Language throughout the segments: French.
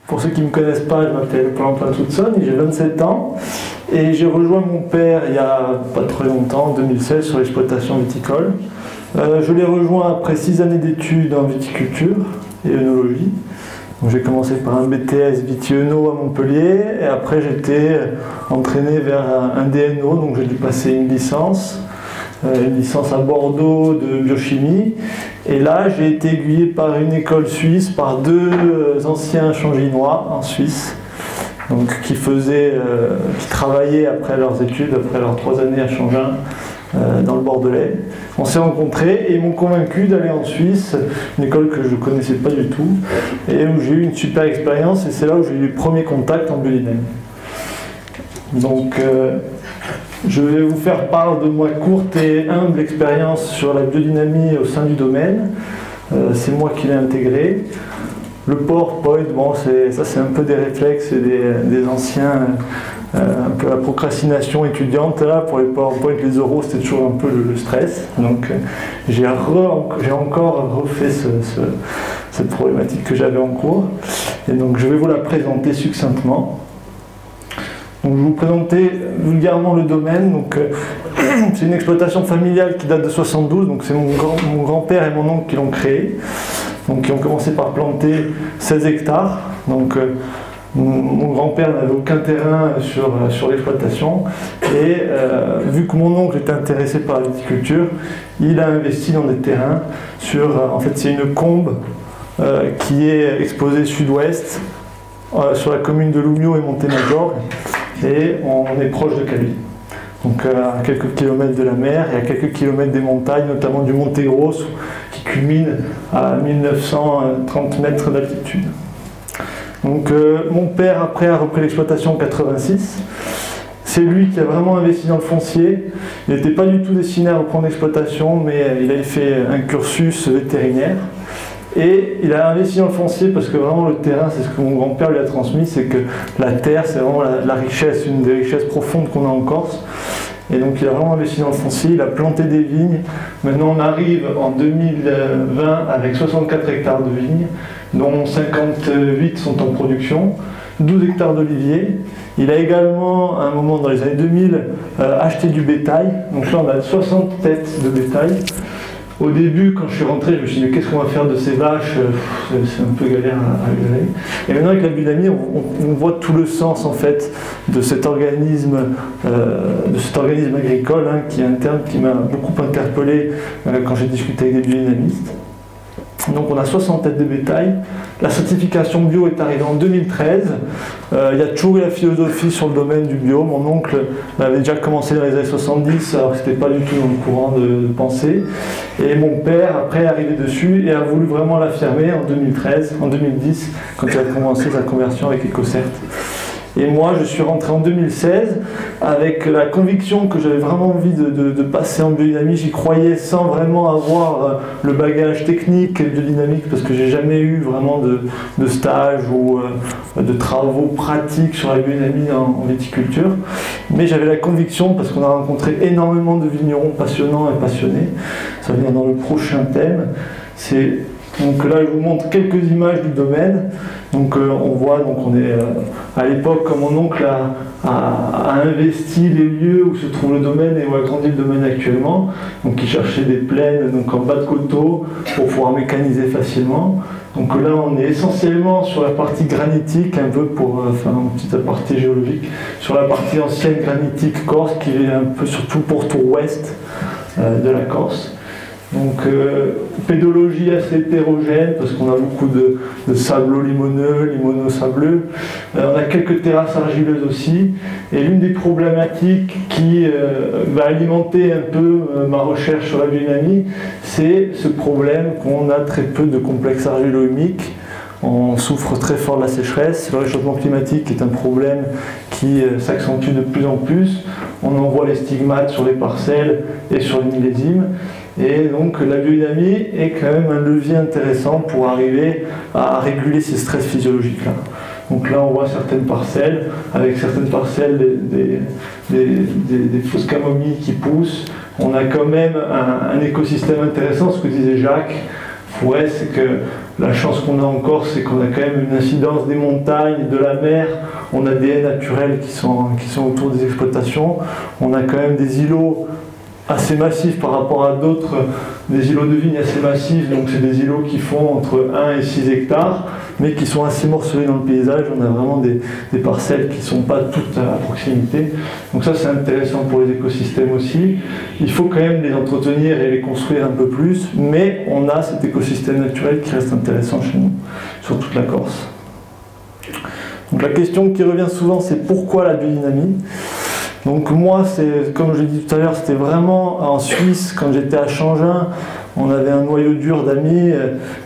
Pour ceux qui ne me connaissent pas, je m'appelle Valentin Toutson, j'ai 27 ans et j'ai rejoint mon père il n'y a pas très longtemps, en 2016, sur l'exploitation viticole. Je l'ai rejoint après 6 années d'études en viticulture et œnologie. J'ai commencé par un BTS Viti-Œno à Montpellier et après j'ai été entraîné vers un DNO, donc j'ai dû passer une licence à Bordeaux de biochimie. Et là, j'ai été aiguillé par une école suisse, par 2 anciens changinois en Suisse, donc qui travaillaient après leurs études, après leurs 3 années à Changin, dans le Bordelais. On s'est rencontrés et ils m'ont convaincu d'aller en Suisse, une école que je ne connaissais pas du tout, et où j'ai eu une super expérience, et c'est là où j'ai eu les premiers contacts en biodynamie. Donc, je vais vous faire part de ma courte et humble expérience sur la biodynamie au sein du domaine. C'est moi qui l'ai intégré. Le PowerPoint, bon, c'est un peu des réflexes et des anciens, un peu la procrastination étudiante. Là, pour les PowerPoint, les oraux, c'était toujours un peu le stress. Donc, j'ai encore refait cette problématique que j'avais en cours. Et donc, je vais vous la présenter succinctement. Donc, je vais vous présenter vulgairement le domaine. Donc, c'est une exploitation familiale qui date de 72. Donc, c'est mon grand-père et mon oncle qui l'ont créée. Donc, qui ont commencé par planter 16 hectares. Donc, mon grand-père n'avait aucun terrain sur l'exploitation. Et vu que mon oncle était intéressé par la viticulture, il a investi dans des terrains en fait, c'est une combe qui est exposée sud-ouest sur la commune de Loumio et Montémajor. Et on est proche de Calvi. Donc à quelques kilomètres de la mer et à quelques kilomètres des montagnes, notamment du Monte Grosso, qui culmine à 1930 mètres d'altitude. Donc mon père après a repris l'exploitation en 86. C'est lui qui a vraiment investi dans le foncier. Il n'était pas du tout destiné à reprendre l'exploitation, mais il avait fait un cursus vétérinaire. Et il a investi dans le foncier parce que vraiment le terrain, c'est ce que mon grand-père lui a transmis, c'est que la terre, c'est vraiment la richesse, une des richesses profondes qu'on a en Corse. Et donc il a vraiment investi dans le foncier, il a planté des vignes. Maintenant on arrive en 2020 avec 64 hectares de vignes, dont 58 sont en production, 12 hectares d'oliviers. Il a également, à un moment dans les années 2000, acheté du bétail. Donc là on a 60 têtes de bétail. Au début, quand je suis rentré, je me suis dit, mais qu'est-ce qu'on va faire de ces vaches? C'est un peu galère à gérer. Et maintenant, avec la biodynamie, on voit tout le sens, en fait, de cet organisme agricole, hein, qui est un terme qui m'a beaucoup interpellé quand j'ai discuté avec des biodynamistes. Donc, on a 60 têtes de bétail. La certification bio est arrivée en 2013. Il y a toujours eu la philosophie sur le domaine du bio. Mon oncle avait déjà commencé dans les années 70, alors que ce n'était pas du tout dans le courant de pensée. Et mon père, après, est arrivé dessus et a voulu vraiment l'affirmer en 2010, quand il a commencé sa conversion avec EcoCert. Et moi, je suis rentré en 2016 avec la conviction que j'avais vraiment envie de passer en biodynamie. J'y croyais sans vraiment avoir le bagage technique et biodynamique parce que j'ai jamais eu vraiment de stage ou de travaux pratiques sur la biodynamie en viticulture. Mais j'avais la conviction parce qu'on a rencontré énormément de vignerons passionnants et passionnés. Ça va venir dans le prochain thème. Donc là, je vous montre quelques images du domaine. Donc on voit, on est à l'époque, quand mon oncle a investi les lieux où se trouve le domaine et où a grandi le domaine actuellement. Donc il cherchait des plaines en bas de coteaux pour pouvoir mécaniser facilement. Donc là, on est essentiellement sur la partie granitique, un peu pour faire une petite aparté géologique, sur la partie ancienne granitique corse qui est un peu surtout pourtour ouest de la Corse. Donc, pédologie assez hétérogène parce qu'on a beaucoup de sablo-limoneux, limono-sableux. On a quelques terrasses argileuses aussi. Et l'une des problématiques qui va alimenter un peu ma recherche sur la biodynamie, c'est ce problème qu'on a très peu de complexes argilo-humiques. On souffre très fort de la sécheresse. Le réchauffement climatique est un problème qui s'accentue de plus en plus. On en voit les stigmates sur les parcelles et sur les millésimes. Et donc la biodynamie est quand même un levier intéressant pour arriver à réguler ces stress physiologiques-là. Donc là on voit certaines parcelles, avec certaines parcelles des fausses camomilles qui poussent. On a quand même un écosystème intéressant, ce que disait Jacques. Il forêt, c'est que la chance qu'on a en Corse, c'est qu'on a quand même une incidence des montagnes, de la mer, on a des haies naturelles qui sont autour des exploitations, on a quand même des îlots assez massifs par rapport à d'autres, des îlots de vigne assez massifs, donc c'est des îlots qui font entre 1 et 6 hectares, mais qui sont assez morcelés dans le paysage. On a vraiment des parcelles qui ne sont pas toutes à proximité. Donc ça, c'est intéressant pour les écosystèmes aussi. Il faut quand même les entretenir et les construire un peu plus, mais on a cet écosystème naturel qui reste intéressant chez nous, sur toute la Corse. Donc la question qui revient souvent, c'est pourquoi la biodynamie ? Donc moi, comme je l'ai dit tout à l'heure, c'était vraiment en Suisse, quand j'étais à Changin, on avait un noyau dur d'amis,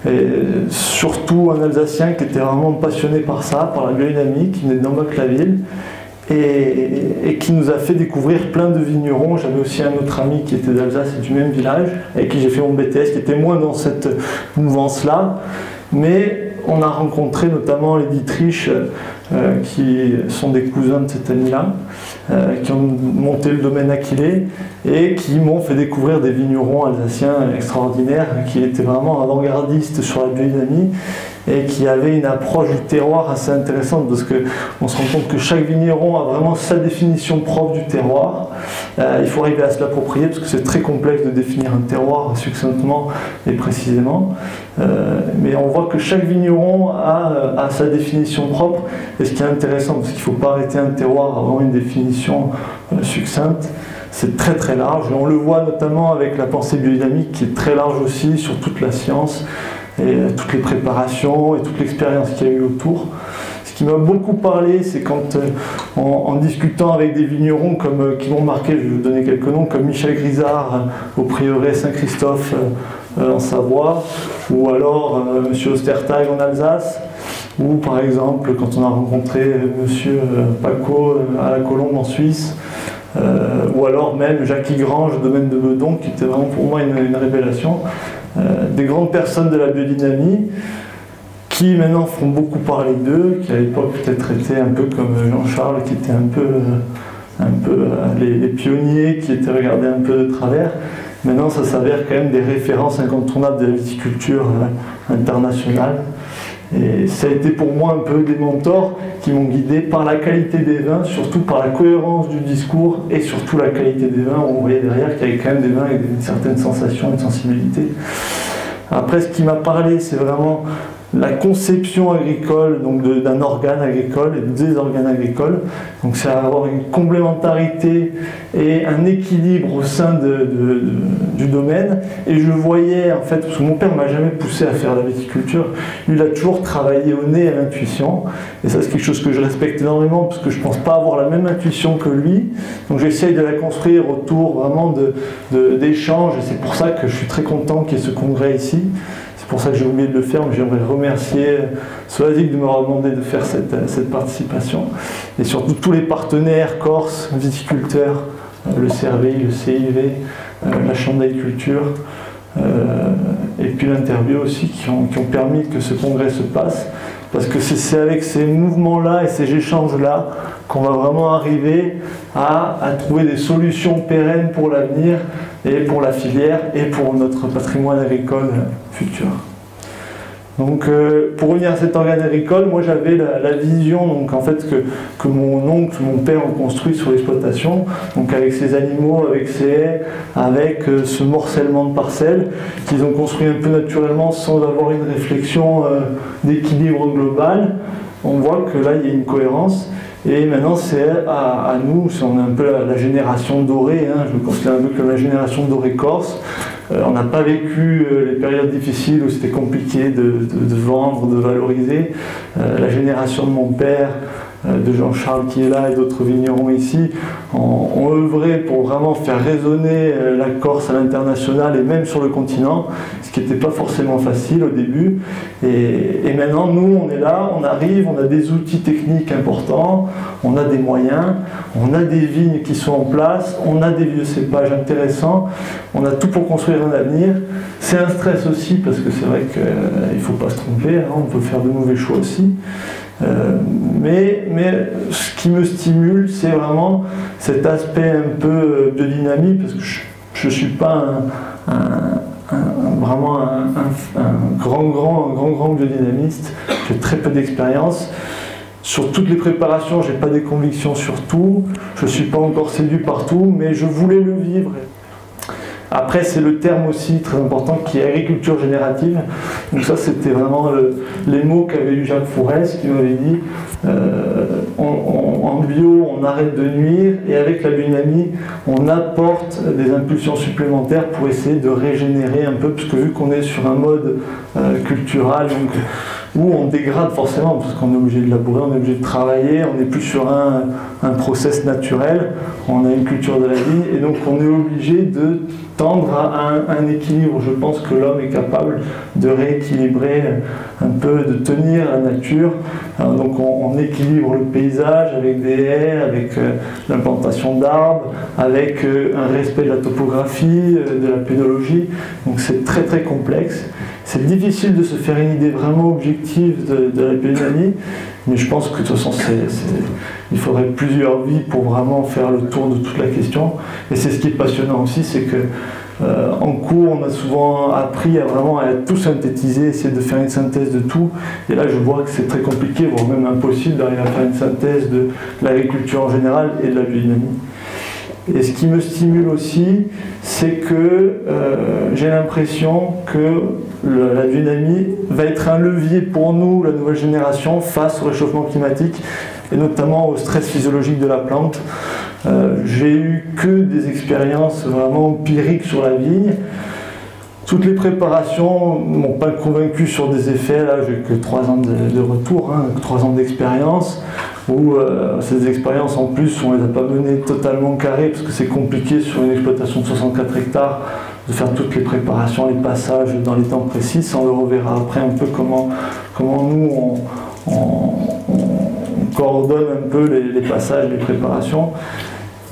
et surtout un Alsacien qui était vraiment passionné par ça, par la biodynamie, qui venait d'Amboc-la-Ville, et qui nous a fait découvrir plein de vignerons. J'avais aussi un autre ami qui était d'Alsace et du même village, avec qui j'ai fait mon BTS, qui était moins dans cette mouvance-là, mais on a rencontré notamment les Dietrich, qui sont des cousins de cet ami-là, qui ont monté le domaine Aquilée et qui m'ont fait découvrir des vignerons alsaciens extraordinaires, qui étaient vraiment avant-gardistes sur la biodynamie et qui avaient une approche du terroir assez intéressante, parce qu'on se rend compte que chaque vigneron a vraiment sa définition propre du terroir. Il faut arriver à se l'approprier, parce que c'est très complexe de définir un terroir succinctement et précisément. Mais on voit que chaque vigneron a sa définition propre, et ce qui est intéressant, parce qu'il ne faut pas arrêter un terroir à avoir une définition succincte. C'est très très large, et on le voit notamment avec la pensée biodynamique qui est très large aussi sur toute la science et toutes les préparations et toute l'expérience qu'il y a eu autour. Ce qui m'a beaucoup parlé, c'est quand en discutant avec des vignerons qui m'ont marqué, je vais vous donner quelques noms, comme Michel Grisard au prieuré Saint-Christophe en Savoie, ou alors M. Ostertag en Alsace, ou par exemple quand on a rencontré M. Paco à la Colombe en Suisse, ou alors même Jacques Grange, domaine de Meudon, qui était vraiment pour moi une révélation. Des grandes personnes de la biodynamie qui maintenant font beaucoup parler d'eux, qui à l'époque peut-être étaient un peu comme Jean-Charles, qui étaient un peu les pionniers, qui étaient regardés un peu de travers. Maintenant, ça s'avère quand même des références incontournables de la viticulture internationale. Et ça a été pour moi un peu des mentors qui m'ont guidé par la qualité des vins, surtout par la cohérence du discours et surtout la qualité des vins. On voyait derrière qu'il y avait quand même des vins avec une certaine sensation et une sensibilité. Après, ce qui m'a parlé, c'est vraiment la conception agricole, donc d'un organe agricole et des organes agricoles. Donc c'est avoir une complémentarité et un équilibre au sein du domaine. Et je voyais, en fait, parce que mon père ne m'a jamais poussé à faire la viticulture, lui il a toujours travaillé au nez à l'intuition. Et ça c'est quelque chose que je respecte énormément, parce que je ne pense pas avoir la même intuition que lui. Donc j'essaye de la construire autour vraiment d'échanges, et c'est pour ça que je suis très content qu'il y ait ce congrès ici. C'est pour ça que j'ai oublié de le faire, mais j'aimerais remercier Soazic de m'avoir demandé de faire cette participation. Et surtout tous les partenaires corses, viticulteurs, le CRVI, le CIV, la Chambre d'agriculture, et puis l'interview aussi, qui ont permis que ce congrès se passe. Parce que c'est avec ces mouvements-là et ces échanges-là qu'on va vraiment arriver à trouver des solutions pérennes pour l'avenir et pour la filière et pour notre patrimoine agricole futur. Donc pour revenir à cet organe agricole, moi j'avais la vision donc, en fait, que mon oncle, mon père ont construit sur l'exploitation, donc avec ces animaux, avec ces haies, avec ce morcellement de parcelles qu'ils ont construit un peu naturellement sans avoir une réflexion d'équilibre global. On voit que là il y a une cohérence. Et maintenant c'est à nous, on est un peu la génération dorée, hein, je me considère un peu comme la génération dorée corse. On n'a pas vécu les périodes difficiles où c'était compliqué de vendre, de valoriser. La génération de mon père, de Jean-Charles qui est là et d'autres vignerons ici, ont œuvré pour vraiment faire résonner la Corse à l'international et même sur le continent, ce qui n'était pas forcément facile au début. Et maintenant, nous, on est là, on arrive, on a des outils techniques importants, on a des moyens, on a des vignes qui sont en place, on a des vieux cépages intéressants, on a tout pour construire un avenir. C'est un stress aussi, parce que c'est vrai qu'il ne faut pas se tromper, hein, on peut faire de mauvais choix aussi. Mais ce qui me stimule, c'est vraiment cet aspect un peu de dynamique, parce que je ne suis pas vraiment un grand biodynamiste. J'ai très peu d'expérience. Sur toutes les préparations, je n'ai pas des convictions sur tout. Je ne suis pas encore séduit par tout, mais je voulais le vivre. Après, c'est le terme aussi très important qui est agriculture générative. Donc ça, c'était vraiment les mots qu'avait eu Jacques Fourès, qui m'avait dit en bio, on arrête de nuire, et avec la biodynamie, on apporte des impulsions supplémentaires pour essayer de régénérer un peu, parce que vu qu'on est sur un mode cultural, donc, où on dégrade forcément, parce qu'on est obligé de labourer, on est obligé de travailler, on n'est plus sur un process naturel, on a une culture de la vigne, et donc on est obligé de tendre à un équilibre. Je pense que l'homme est capable de rééquilibrer un peu, de tenir la nature. Donc on équilibre le paysage avec des haies, avec l'implantation d'arbres, avec un respect de la topographie, de la pédologie. Donc c'est très très complexe. C'est difficile de se faire une idée vraiment objective de la biodynamie, mais je pense que de toute façon il faudrait plusieurs vies pour vraiment faire le tour de toute la question. Et c'est ce qui est passionnant aussi, c'est que en cours on a souvent appris à vraiment tout synthétiser, essayer de faire une synthèse de tout. Et là je vois que c'est très compliqué, voire même impossible d'arriver à faire une synthèse de l'agriculture en général et de la biodynamie. Et ce qui me stimule aussi, c'est que j'ai l'impression que la biodynamie va être un levier pour nous, la nouvelle génération, face au réchauffement climatique et notamment au stress physiologique de la plante. J'ai eu que des expériences vraiment empiriques sur la vigne. Toutes les préparations ne m'ont pas convaincu sur des effets. Là, j'ai que 3 ans de retour, 3 ans d'expérience, où ces expériences en plus, on ne les a pas menées totalement carrées, parce que c'est compliqué sur une exploitation de 64 hectares de faire toutes les préparations, les passages dans les temps précis. On le reverra après un peu comment nous on coordonne un peu les passages, les préparations.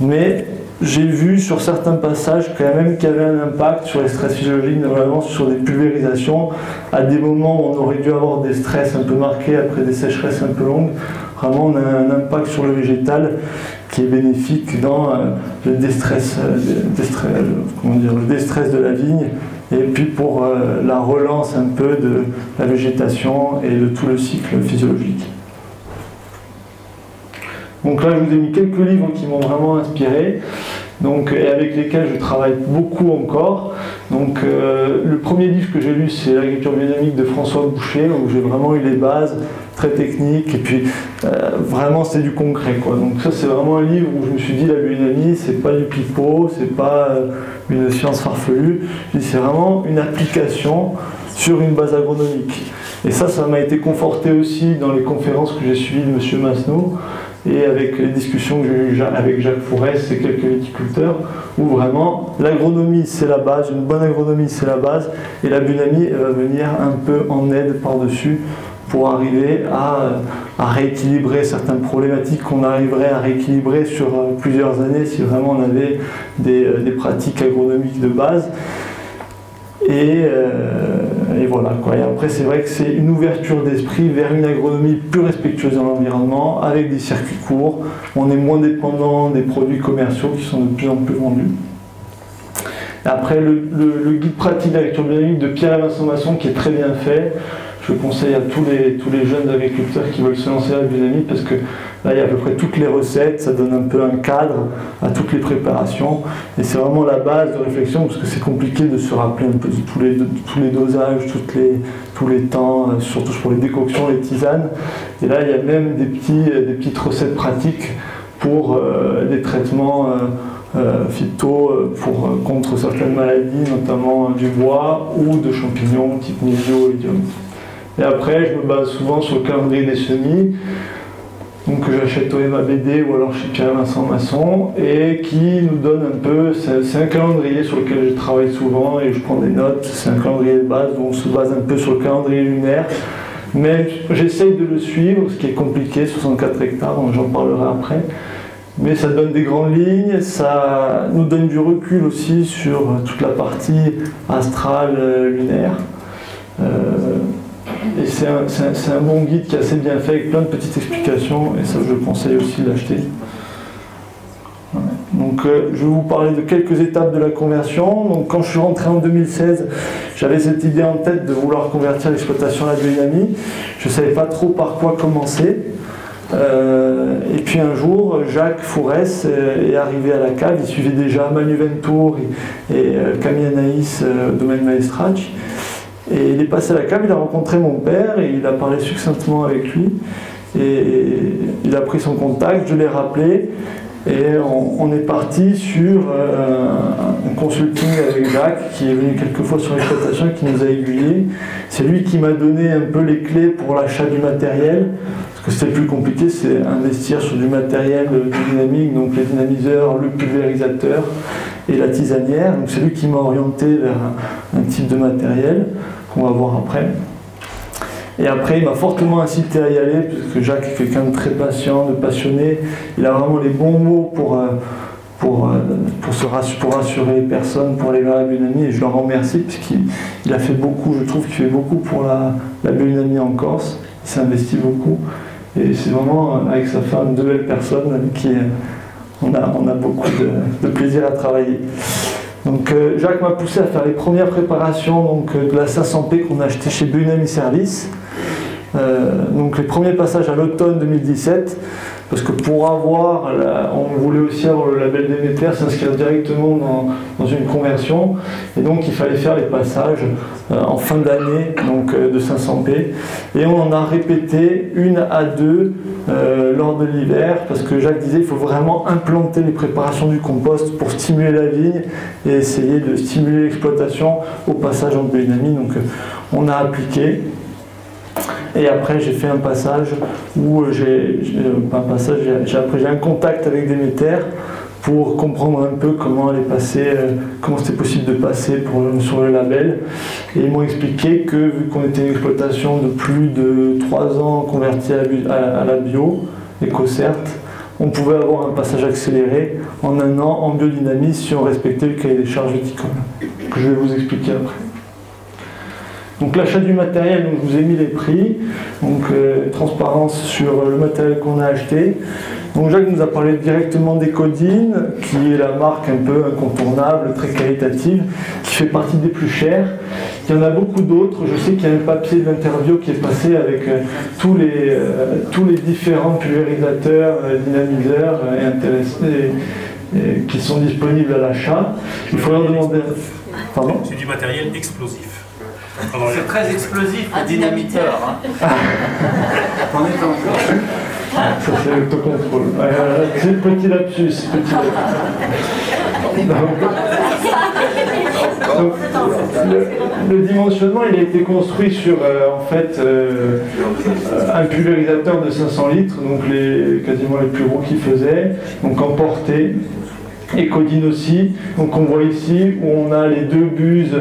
Mais j'ai vu sur certains passages quand même qu'il y avait un impact sur les stress physiologiques, notamment sur des pulvérisations, à des moments où on aurait dû avoir des stress un peu marqués après des sécheresses un peu longues. Vraiment, on a un impact sur le végétal qui est bénéfique dans le déstress de la vigne, et puis pour la relance un peu de la végétation et de tout le cycle physiologique. Donc là, je vous ai mis quelques livres qui m'ont vraiment inspiré, et avec lesquels je travaille beaucoup encore. Donc, le premier livre que j'ai lu, c'est l'agriculture biodynamique de François Boucher, où j'ai vraiment eu les bases très techniques, et puis vraiment c'est du concret, quoi. Donc ça, c'est vraiment un livre où je me suis dit, la biodynamie, c'est pas du pipeau, c'est pas une science farfelue, c'est vraiment une application sur une base agronomique. Et ça m'a été conforté aussi dans les conférences que j'ai suivies de M. Masneau, et avec les discussions que j'ai eues avec Jacques Fourès et quelques viticulteurs, où vraiment l'agronomie c'est la base, une bonne agronomie c'est la base, et la biodynamie elle va venir un peu en aide par-dessus pour arriver à rééquilibrer certaines problématiques qu'on arriverait à rééquilibrer sur plusieurs années si vraiment on avait des pratiques agronomiques de base. Et voilà, quoi. Et après, c'est vrai que c'est une ouverture d'esprit vers une agronomie plus respectueuse de l'environnement, avec des circuits courts. On est moins dépendant des produits commerciaux qui sont de plus en plus vendus. Et après, le guide pratique d'agriculture biodynamique de Pierre et Vincent Masson, qui est très bien fait. Je conseille à tous les jeunes agriculteurs qui veulent se lancer dans la biodynamie, parce que là, il y a à peu près toutes les recettes, ça donne un peu un cadre à toutes les préparations. Et c'est vraiment la base de réflexion, parce que c'est compliqué de se rappeler un peu de tous les dosages, tous les temps, surtout pour les décoctions, les tisanes. Et là, il y a même des petites recettes pratiques pour des traitements phyto contre certaines maladies, notamment du bois ou de champignons type Nésio, Oïdium. Et après, je me base souvent sur le calendrier des semis, donc que j'achète au MABD ou alors chez Pierre Vincent Masson, et qui nous donne un peu, c'est un calendrier sur lequel je travaille souvent et je prends des notes. C'est un calendrier de base où on se base un peu sur le calendrier lunaire, mais j'essaye de le suivre, ce qui est compliqué, 64 hectares, donc j'en parlerai après. Mais ça donne des grandes lignes, ça nous donne du recul aussi sur toute la partie astrale lunaire. Et c'est un bon guide qui est assez bien fait avec plein de petites explications, et ça je conseille aussi de l'acheter. Ouais. Donc je vais vous parler de quelques étapes de la conversion. Donc quand je suis rentré en 2016, j'avais cette idée en tête de vouloir convertir l'exploitation à la biodynamie. Je ne savais pas trop par quoi commencer. Et puis un jour, Jacques Fourès est arrivé à la cave. Il suivait déjà Manu Ventour et Camille Anaïs, domaine Maestrach. Et il est passé à la cave, il a rencontré mon père et il a parlé succinctement avec lui. Et il a pris son contact, je l'ai rappelé. Et on est parti sur un consulting avec Jacques, qui est venu quelques fois sur l'exploitation et qui nous a aiguillés. C'est lui qui m'a donné un peu les clés pour l'achat du matériel. Parce que c'était le plus compliqué, c'est investir sur du matériel dynamique, donc les dynamiseurs, le pulvérisateur et la tisanière. Donc c'est lui qui m'a orienté vers un type de matériel qu'on va voir après. Et après, il m'a fortement incité à y aller, parce que Jacques est quelqu'un de très patient, de passionné. Il a vraiment les bons mots pour rassurer les personnes, pour aller vers la biodynamie. Et je le remercie, parce qu'il a fait beaucoup, je trouve qu'il fait beaucoup pour la biodynamie en Corse. Il s'est investi beaucoup. Et c'est vraiment, avec sa femme, de belles personnes avec qui on a beaucoup de plaisir à travailler. Donc Jacques m'a poussé à faire les premières préparations donc, de la 500P qu'on a acheté chez Biodynamie Service. Donc les premiers passages à l'automne 2017, parce que pour avoir, on voulait aussi avoir le label Déméter, s'inscrire directement dans une conversion, et donc il fallait faire les passages en fin d'année donc de 500P, et on en a répété 1 à 2 lors de l'hiver, parce que Jacques disait qu'il faut vraiment implanter les préparations du compost pour stimuler la vigne et essayer de stimuler l'exploitation au passage en biodynamie. Donc on a appliqué. Et après, j'ai fait un passage où j'ai un contact avec Déméter pour comprendre un peu comment c'était possible de passer sur le label. Et ils m'ont expliqué que, vu qu'on était une exploitation de plus de 3 ans convertie à la bio, EcoCert, on pouvait avoir un passage accéléré en 1 an en biodynamie si on respectait le cahier des charges viticoles, que je vais vous expliquer après. Donc l'achat du matériel, donc je vous ai mis les prix, donc transparence sur le matériel qu'on a acheté. Donc Jacques nous a parlé directement d'Ecodine, qui est la marque un peu incontournable, très qualitative, qui fait partie des plus chères. Il y en a beaucoup d'autres. Je sais qu'il y a un papier d'interview qui est passé avec tous les différents pulvérisateurs, dynamiseurs et qui sont disponibles à l'achat. Il faut leur demander... Pardon ? C'est du matériel explosif. C'est très explosif, le dynamiteur. Hein. On est encore. Ça c'est l'autocontrôle. C'est le petit lapsus. Donc, le dimensionnement il a été construit sur un pulvérisateur de 500 litres, donc quasiment les plus gros qu'il faisait, donc en portée. Ecodine aussi, donc on voit ici où on a les deux buses,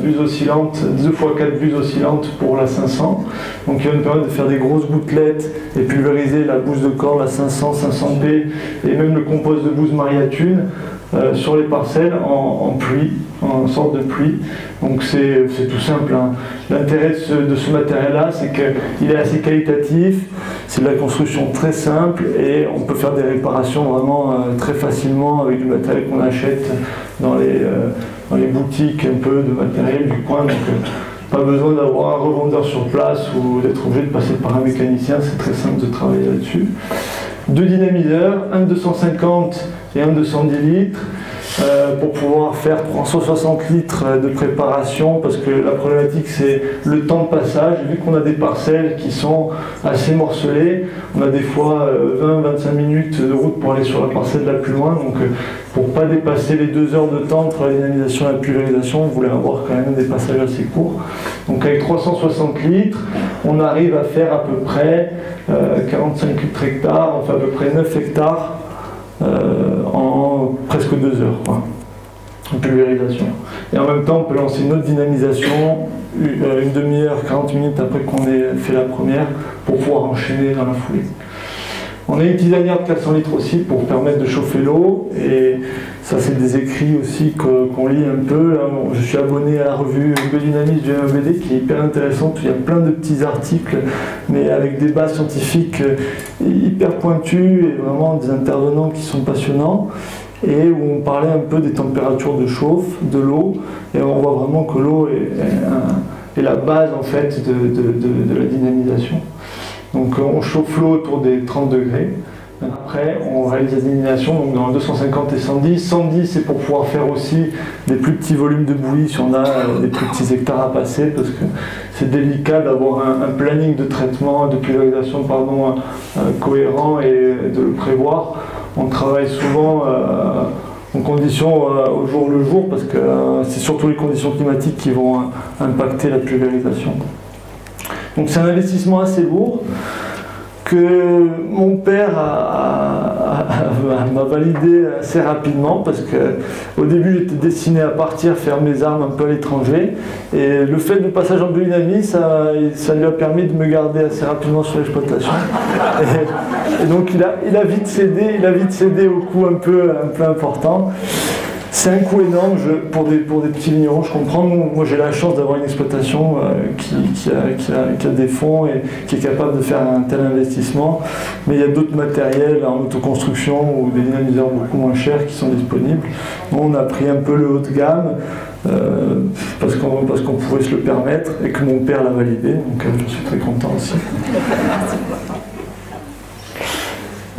buses oscillantes, 2x4 buses oscillantes pour la 500, donc qui va nous permettre de faire des grosses gouttelettes et pulvériser la bouse de corps, la 500, 500P et même le compost de bouse Mariatune sur les parcelles en pluie, en sorte de pluie. Donc c'est tout simple, hein. L'intérêt de ce matériel-là, c'est qu'il est assez qualitatif, c'est de la construction très simple et on peut faire des réparations vraiment très facilement avec du matériel qu'on achète dans les boutiques un peu de matériel du coin. Donc pas besoin d'avoir un revendeur sur place ou d'être obligé de passer par un mécanicien, c'est très simple de travailler là-dessus. 2 dynamiseurs, un 250 et un 210 litres. Pour pouvoir faire 360 litres de préparation, parce que la problématique c'est le temps de passage. Vu qu'on a des parcelles qui sont assez morcelées, on a des fois 20-25 minutes de route pour aller sur la parcelle la plus loin, donc pour ne pas dépasser les 2 heures de temps entre la dynamisation et la pulvérisation, on voulait avoir quand même des passages assez courts. Donc avec 360 litres, on arrive à faire à peu près 45 litres hectares, on fait à peu près 9 hectares en presque 2 heures, quoi, en pulvérisation. Et en même temps, on peut lancer une autre dynamisation, une demi-heure, 40 minutes après qu'on ait fait la première, pour pouvoir enchaîner dans la foulée. On a une tisanière de 400 litres aussi pour permettre de chauffer l'eau, et ça c'est des écrits aussi qu'on lit un peu. Là, je suis abonné à la revue Biodynamisme du MABD qui est hyper intéressante, où il y a plein de petits articles, mais avec des bases scientifiques hyper pointues et vraiment des intervenants qui sont passionnants, et où on parlait un peu des températures de chauffe, de l'eau, et on voit vraiment que l'eau est la base en fait de la dynamisation. Donc on chauffe l'eau autour des 30 degrés. Après, on réalise la dynamisation donc dans 250 et 110. 110, c'est pour pouvoir faire aussi des plus petits volumes de bouillie si on a des plus petits hectares à passer, parce que c'est délicat d'avoir un planning de traitement, de pulvérisation cohérent et de le prévoir. On travaille souvent en conditions au jour le jour, parce que c'est surtout les conditions climatiques qui vont impacter la pulvérisation. Donc c'est un investissement assez lourd que mon père m'a validé assez rapidement, parce qu'au début j'étais destiné à partir faire mes armes un peu à l'étranger, et le fait du passage en biodynamie ça lui a permis de me garder assez rapidement sur l'exploitation, et donc il a vite cédé au coût un peu important. C'est un coût énorme pour des petits vignerons, je comprends. Moi j'ai la chance d'avoir une exploitation qui a des fonds et qui est capable de faire un tel investissement, mais il y a d'autres matériels en autoconstruction ou des dynamiseurs beaucoup moins chers qui sont disponibles. On a pris un peu le haut de gamme parce qu'on pouvait se le permettre et que mon père l'a validé, donc je suis très content aussi.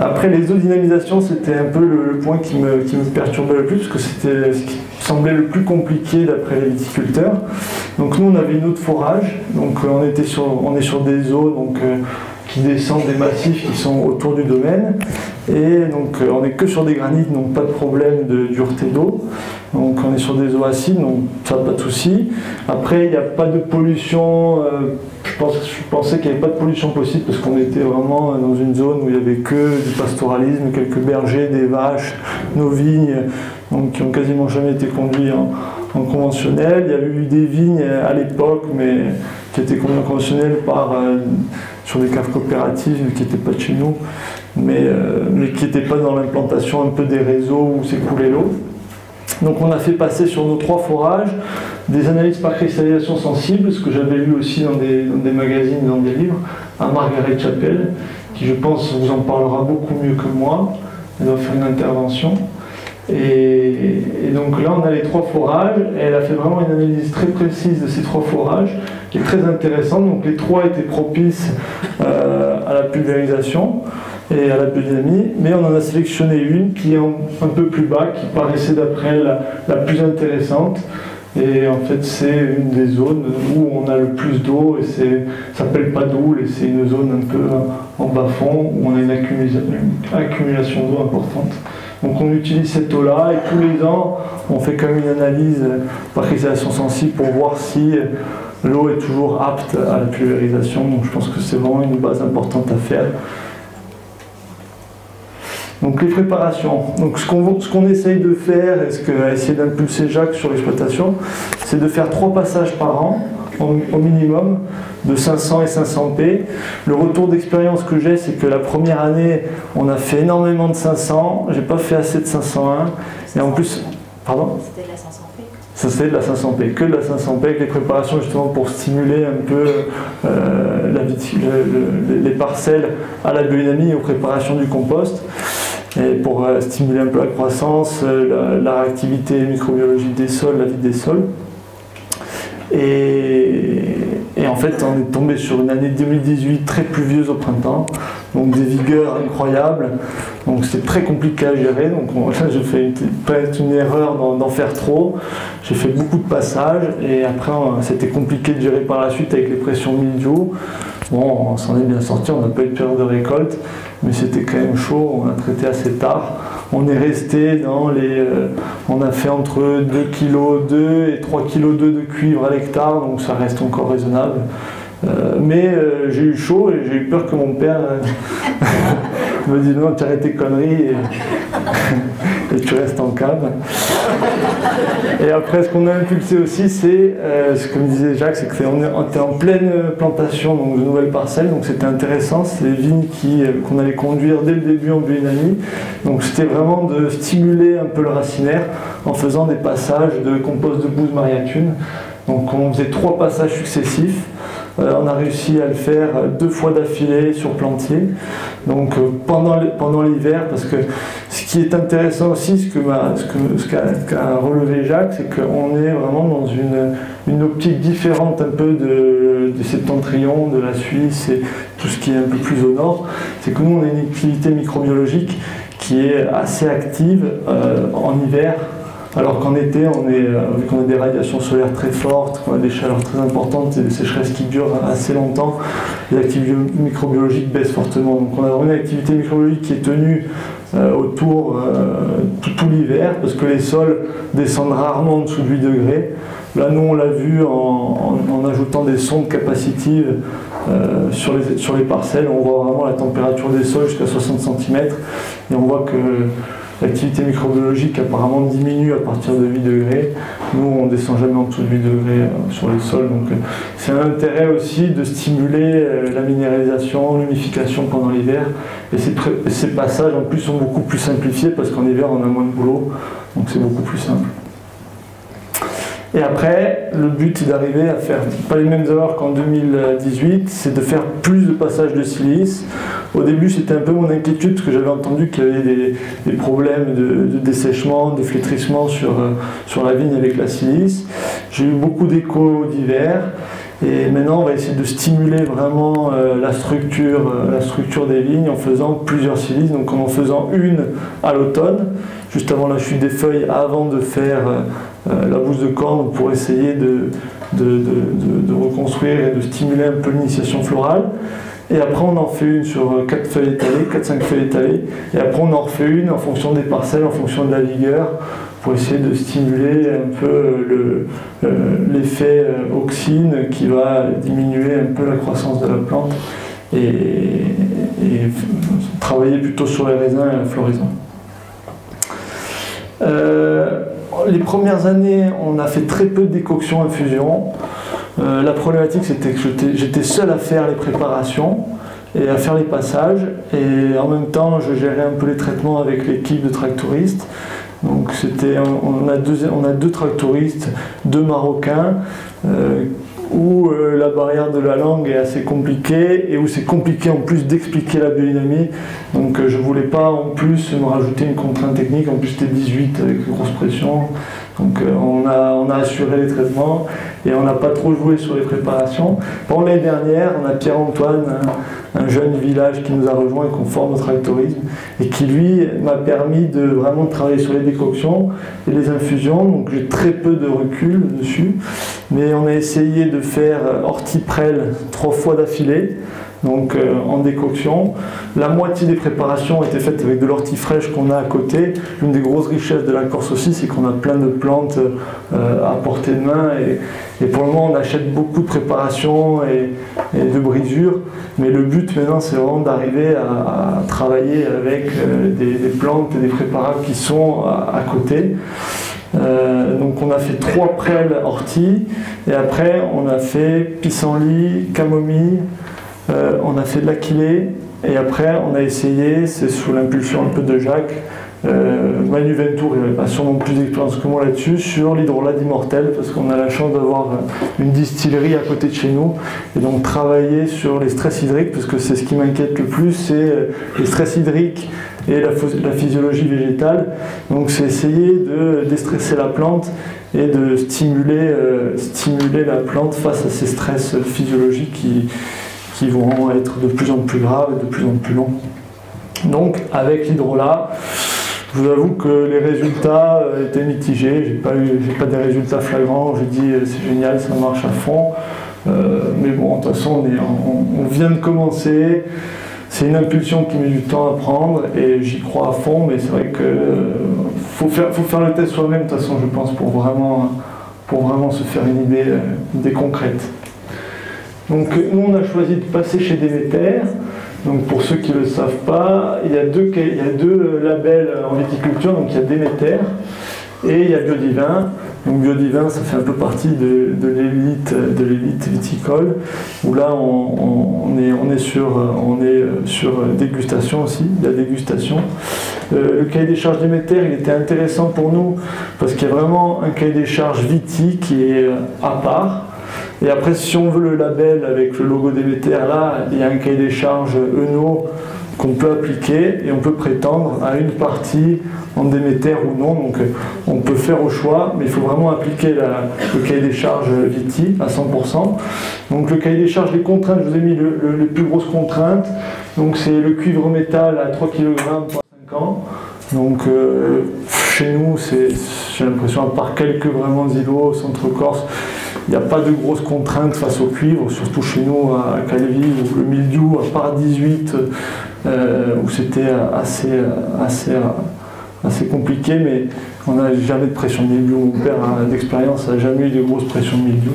Après, les eaux-dynamisations, c'était un peu le point qui me perturbait le plus, parce que c'était ce qui semblait le plus compliqué d'après les viticulteurs. Donc nous, on avait une eau de forage, donc on est sur des eaux qui descendent des massifs qui sont autour du domaine, et donc on n'est que sur des granites, donc pas de problème de dureté d'eau. Donc on est sur des eaux acides, donc ça pas de souci. Après, il n'y a pas de pollution. Je pensais qu'il n'y avait pas de pollution possible, parce qu'on était vraiment dans une zone où il n'y avait que du pastoralisme, quelques bergers, des vaches, nos vignes, donc qui n'ont quasiment jamais été conduits en conventionnel. Il y avait eu des vignes à l'époque, mais qui étaient conduites en conventionnel sur des caves coopératives qui n'étaient pas de chez nous, mais qui n'étaient pas dans l'implantation un peu des réseaux où s'écoulait l'eau. Donc on a fait passer sur nos 3 forages des analyses par cristallisation sensible, ce que j'avais lu aussi dans des magazines, dans des livres, à Margaret Chappell, qui je pense vous en parlera beaucoup mieux que moi. Elle va faire une intervention. Et donc là on a les 3 forages, et elle a fait vraiment une analyse très précise de ces 3 forages, qui est très intéressante. Donc les 3 étaient propices à la pulvérisation et à la biodynamie, mais on en a sélectionné une qui est un peu plus bas, qui paraissait d'après elle la plus intéressante. Et en fait c'est une des zones où on a le plus d'eau, et ça s'appelle Padoule, et c'est une zone un peu en bas-fond où on a une accumulation d'eau importante. Donc on utilise cette eau-là, et tous les ans on fait quand même une analyse par cristallisation sensible pour voir si l'eau est toujours apte à la pulvérisation. Donc je pense que c'est vraiment une base importante à faire. Donc les préparations. Donc ce qu'on essaye de faire, et ce qu'a essayé d'impulser Jacques sur l'exploitation, c'est de faire 3 passages par an, au minimum, de 500 et 500 P. Le retour d'expérience que j'ai, c'est que la première année, on a fait énormément de 500, j'ai pas fait assez de 501, et en plus... Pardon ? C'était de la 500 P. Ça c'était de la 500P, que de la 500P, avec les préparations justement pour stimuler un peu les parcelles à la biodynamie et aux préparations du compost, et pour stimuler un peu la croissance, la réactivité microbiologique des sols, la vie des sols. Et en fait, on est tombé sur une année 2018 très pluvieuse au printemps, donc des vigueurs incroyables, donc c'était très compliqué à gérer. Donc là, j'ai fait peut-être une erreur d'en faire trop. J'ai fait beaucoup de passages, et après c'était compliqué de gérer par la suite avec les pressions mildiou. Bon, on s'en est bien sorti, on n'a pas eu de période de récolte, mais c'était quand même chaud, on a traité assez tard. On est resté dans on a fait entre 2,2 kg et 3,2 kg de cuivre à l'hectare, donc ça reste encore raisonnable. Mais j'ai eu chaud, et j'ai eu peur que mon père me dise non, tu arrêtes tes conneries. et tu restes en cave. Et après, ce qu'on a impulsé aussi, c'est, comme disait Jacques, c'est qu'on était en pleine plantation donc, de nouvelles parcelles, donc c'était intéressant, c'est des vignes qu'on allait conduire dès le début en biodynamie. Donc c'était vraiment de stimuler un peu le racinaire en faisant des passages de compost de bouse mariatune. Donc on faisait 3 passages successifs. On a réussi à le faire 2 fois d'affilée sur plantier. Donc pendant l'hiver, parce que ce qui est intéressant aussi, ce qu'a relevé Jacques, c'est qu'on est vraiment dans une optique différente un peu de Septentrion, de la Suisse et tout ce qui est un peu plus au nord. C'est que nous on a une activité microbiologique qui est assez active en hiver. Alors qu'en été, vu qu'on a des radiations solaires très fortes, qu'on a des chaleurs très importantes et des sécheresses qui durent assez longtemps, les activités microbiologiques baissent fortement. Donc on a vraiment une activité microbiologique qui est tenue autour tout l'hiver, parce que les sols descendent rarement en dessous de 8 degrés. Là, nous, on l'a vu en ajoutant des sondes capacitives sur les parcelles. On voit vraiment la température des sols jusqu'à 60 cm et on voit que l'activité microbiologique apparemment diminue à partir de 8 degrés. Nous, on ne descend jamais en dessous de 8 degrés sur les sols. Donc, c'est un intérêt aussi de stimuler la minéralisation, l'humification pendant l'hiver. Et ces passages, en plus, sont beaucoup plus simplifiés parce qu'en hiver, on a moins de boulot. Donc, c'est beaucoup plus simple. Et après, le but est d'arriver à faire pas les mêmes erreurs qu'en 2018, c'est de faire plus de passages de silice. Au début, c'était un peu mon inquiétude parce que j'avais entendu qu'il y avait des problèmes de dessèchement, de flétrissement sur la vigne avec la silice. J'ai eu beaucoup d'échos d'hiver. Et maintenant, on va essayer de stimuler vraiment la structure des vignes en faisant plusieurs silices. Donc en faisant une à l'automne, juste avant la chute des feuilles, avant de faire la bouse de corne pour essayer de reconstruire et de stimuler un peu l'initiation florale. Et après, on en fait une sur 4 feuilles étalées, 4-5 feuilles étalées. Et après, on en refait une en fonction des parcelles, en fonction de la vigueur, pour essayer de stimuler un peu l'effet auxine qui va diminuer un peu la croissance de la plante et travailler plutôt sur les raisins et la floraison. Les premières années, on a fait très peu de décoction infusion. La problématique, c'était que j'étais seul à faire les préparations et à faire les passages. Et en même temps, je gérais un peu les traitements avec l'équipe de tractoristes. Donc on a 2 tractoristes, 2 Marocains, où la barrière de la langue est assez compliquée et où c'est compliqué en plus d'expliquer la biodynamie. Donc je ne voulais pas en plus me rajouter une contrainte technique. En plus c'était 18 avec grosse pression. Donc on a assuré les traitements et on n'a pas trop joué sur les préparations. Bon, l'année dernière, on a Pierre-Antoine, un jeune village qui nous a rejoint et qu'on forme au tractorisme et qui lui m'a permis de vraiment travailler sur les décoctions et les infusions. Donc j'ai très peu de recul dessus, mais on a essayé de faire ortie-prêle 3 fois d'affilée. Donc en décoction. La moitié des préparations étaient faites avec de l'ortie fraîche qu'on a à côté. L'une des grosses richesses de la Corse aussi, c'est qu'on a plein de plantes à portée de main et pour le moment on achète beaucoup de préparations et de brisures, mais le but maintenant c'est vraiment d'arriver à travailler avec des plantes et des préparats qui sont à côté. Donc on a fait 3 prêles ortie et après on a fait pissenlit, camomille, on a fait de l'aquilée et après on a essayé, c'est sous l'impulsion un peu de Jacques, Manu Ventour, il n'avait pas sûrement plus d'expérience que moi là-dessus, sur l'hydrolat d'Immortel, parce qu'on a la chance d'avoir une distillerie à côté de chez nous, et donc travailler sur les stress hydriques, parce que c'est ce qui m'inquiète le plus, c'est les stress hydriques et la physiologie végétale. Donc c'est essayer de déstresser la plante et de stimuler la plante face à ces stress physiologiques qui vont être de plus en plus graves et de plus en plus longs. Donc avec l'hydrolat, je vous avoue que les résultats étaient mitigés. J'ai pas des résultats flagrants. J'ai dit c'est génial, ça marche à fond. Mais bon, de toute façon, on vient de commencer. C'est une impulsion qui met du temps à prendre et j'y crois à fond. Mais c'est vrai que faut faire le test soi-même, de toute façon, je pense, pour vraiment se faire une idée concrète. Donc nous, on a choisi de passer chez Déméter. Donc pour ceux qui ne le savent pas, il y a deux labels en viticulture, donc il y a Déméter et il y a Biodivin. Donc Biodivin, ça fait un peu partie de l'élite viticole, où là on est sur dégustation aussi, la dégustation. Le cahier des charges Déméter, il était intéressant pour nous parce qu'il y a vraiment un cahier des charges viti qui est à part. Et après, si on veut le label avec le logo Déméter, là, il y a un cahier des charges ENO qu'on peut appliquer et on peut prétendre à une partie en Déméter ou non. Donc on peut faire au choix, mais il faut vraiment appliquer le cahier des charges Viti à 100%. Donc le cahier des charges, les contraintes, je vous ai mis les plus grosses contraintes. Donc c'est le cuivre métal à 3 kg pour 5 ans. Donc chez nous, j'ai l'impression, à part quelques vraiment îlots au centre-Corse, il n'y a pas de grosses contraintes face au cuivre, surtout chez nous à Calvi, où le mildiou, à part 18, où c'était assez compliqué, mais on n'a jamais de pression de mildiou. Mon père d'expérience n'a jamais eu de grosse pression de mildiou.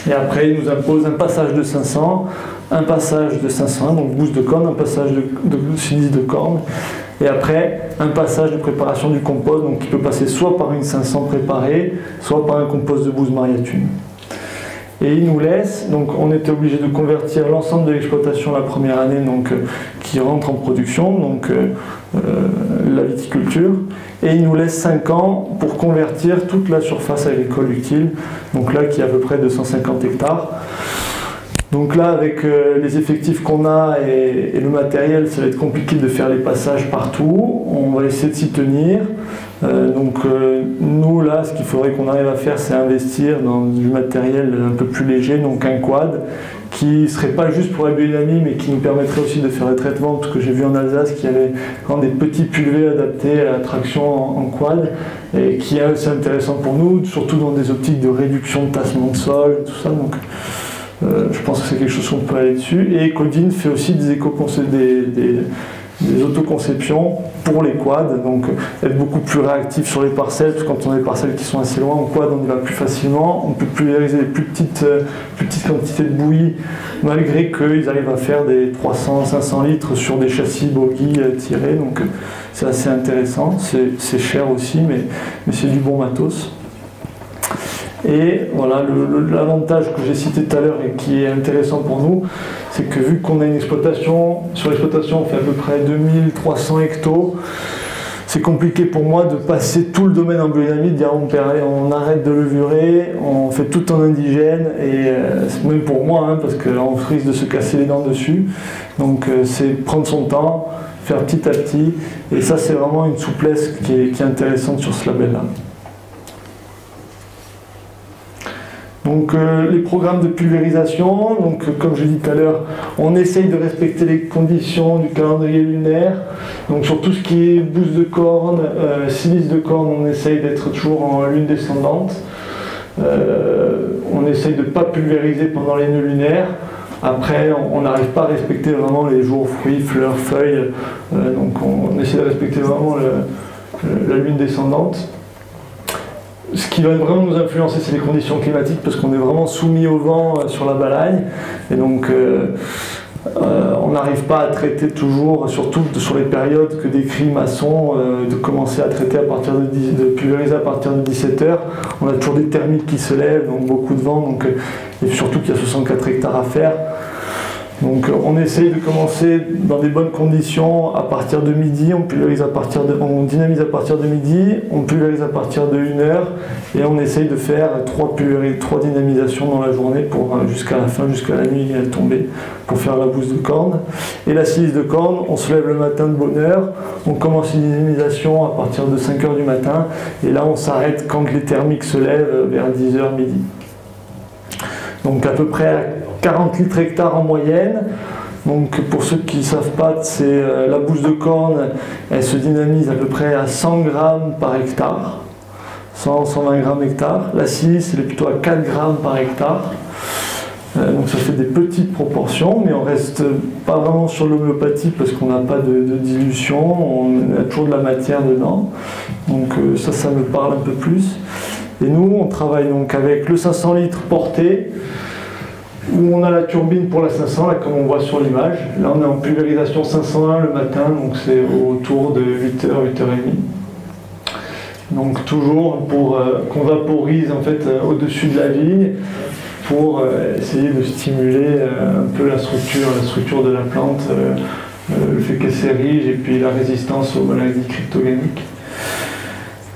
Et après, il nous impose un passage de 500, un passage de 501, donc bouse de corne, un passage de silice de corne, et après un passage de préparation du compost, donc qui peut passer soit par une 500 préparée, soit par un compost de bouse mariatune. Et il nous laisse, donc on était obligé de convertir l'ensemble de l'exploitation la première année, donc qui rentre en production, donc la viticulture, et il nous laisse 5 ans pour convertir toute la surface agricole utile, donc là qui est à peu près 250 hectares. Donc là, avec les effectifs qu'on a et le matériel, ça va être compliqué de faire les passages partout. On va essayer de s'y tenir. Nous, là, ce qu'il faudrait qu'on arrive à faire, c'est investir dans du matériel un peu plus léger, donc un quad, qui ne serait pas juste pour la biodynamie, mais qui nous permettrait aussi de faire des traitements, parce que j'ai vu en Alsace qu'il y avait des petits pulvés adaptés à la traction en quad, et qui est assez intéressant pour nous, surtout dans des optiques de réduction de tassement de sol, tout ça. Donc, je pense que c'est quelque chose qu'on peut aller dessus. Et Ecodyn fait aussi des autoconceptions pour les quads, donc être beaucoup plus réactif sur les parcelles, parce que quand on a des parcelles qui sont assez loin, en quad on y va plus facilement, on peut pulvériser des plus petites quantités de bouillie, malgré qu'ils arrivent à faire des 300-500 litres sur des châssis bogie tirés, donc c'est assez intéressant, c'est cher aussi, mais c'est du bon matos. Et voilà, l'avantage que j'ai cité tout à l'heure et qui est intéressant pour nous, c'est que vu qu'on a une exploitation, sur l'exploitation on fait à peu près 2300 hectos, c'est compliqué pour moi de passer tout le domaine en biodynamie, de dire on arrête de levurer, on fait tout en indigène, et même pour moi, parce qu'on risque de se casser les dents dessus. Donc c'est prendre son temps, faire petit à petit, et ça c'est vraiment une souplesse qui est intéressante sur ce label-là. Donc les programmes de pulvérisation, donc comme je l'ai dit tout à l'heure, on essaye de respecter les conditions du calendrier lunaire. Donc sur tout ce qui est bouse de corne, silice de corne, on essaye d'être toujours en lune descendante. On essaye de ne pas pulvériser pendant les nœuds lunaires. Après, on n'arrive pas à respecter vraiment les jours fruits, fleurs, feuilles. Donc on essaie de respecter vraiment la lune descendante. Ce qui va vraiment nous influencer, c'est les conditions climatiques, parce qu'on est vraiment soumis au vent sur la balagne. Et donc, on n'arrive pas à traiter toujours, surtout sur les périodes que décrit Masson, de commencer à traiter de pulvériser à partir de 17h. On a toujours des thermiques qui se lèvent, donc beaucoup de vent, et surtout qu'il y a 64 hectares à faire. Donc on essaye de commencer dans des bonnes conditions à partir de midi, on dynamise à partir de midi, on pulvérise à partir de 1h, et on essaye de faire 3 dynamisations dans la journée jusqu'à la fin, jusqu'à la nuit tombée, pour faire la bouse de corne. Et la silice de corne, on se lève le matin de bonne heure, on commence une dynamisation à partir de 5h du matin, et là on s'arrête quand les thermiques se lèvent vers 10h midi. Donc à peu près 40 litres hectares en moyenne. Donc pour ceux qui ne savent pas, c'est la bouse de corne, elle se dynamise à peu près à 100 grammes par hectare, 100-120 grammes hectare. La silice, elle est plutôt à 4 grammes par hectare. Donc ça fait des petites proportions, mais on reste pas vraiment sur l'homéopathie parce qu'on n'a pas de dilution, on a toujours de la matière dedans. Donc ça me parle un peu plus. Et nous, on travaille donc avec le 500 litres porté. où on a la turbine pour la 500, là, comme on voit sur l'image. Là, on est en pulvérisation 501 le matin, donc c'est autour de 8h, 8h30. Donc toujours pour qu'on vaporise en fait au-dessus de la vigne pour essayer de stimuler un peu la structure de la plante, le fait qu'elle s'érige et puis la résistance aux maladies cryptogamiques.